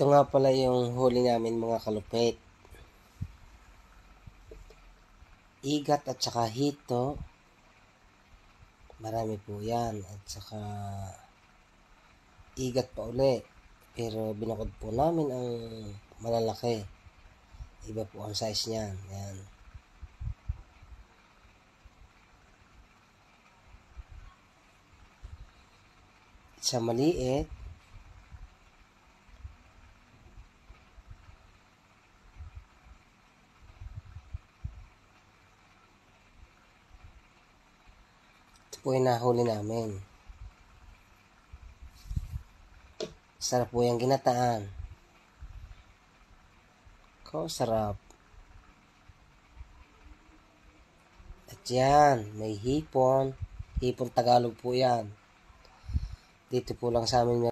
Ito nga pala yung huli namin mga kalupit. Igat at saka hito. Marami po yan. At saka igat pa uli. Pero binukod po namin ang malalaki. Iba po ang size niyan. Yan. Sa maliit, ito po yung nahuli namin. Sarap po yung ginataan. Sarap. At yan, may hipon. Hipon Tagalog po yan. Dito po lang sa amin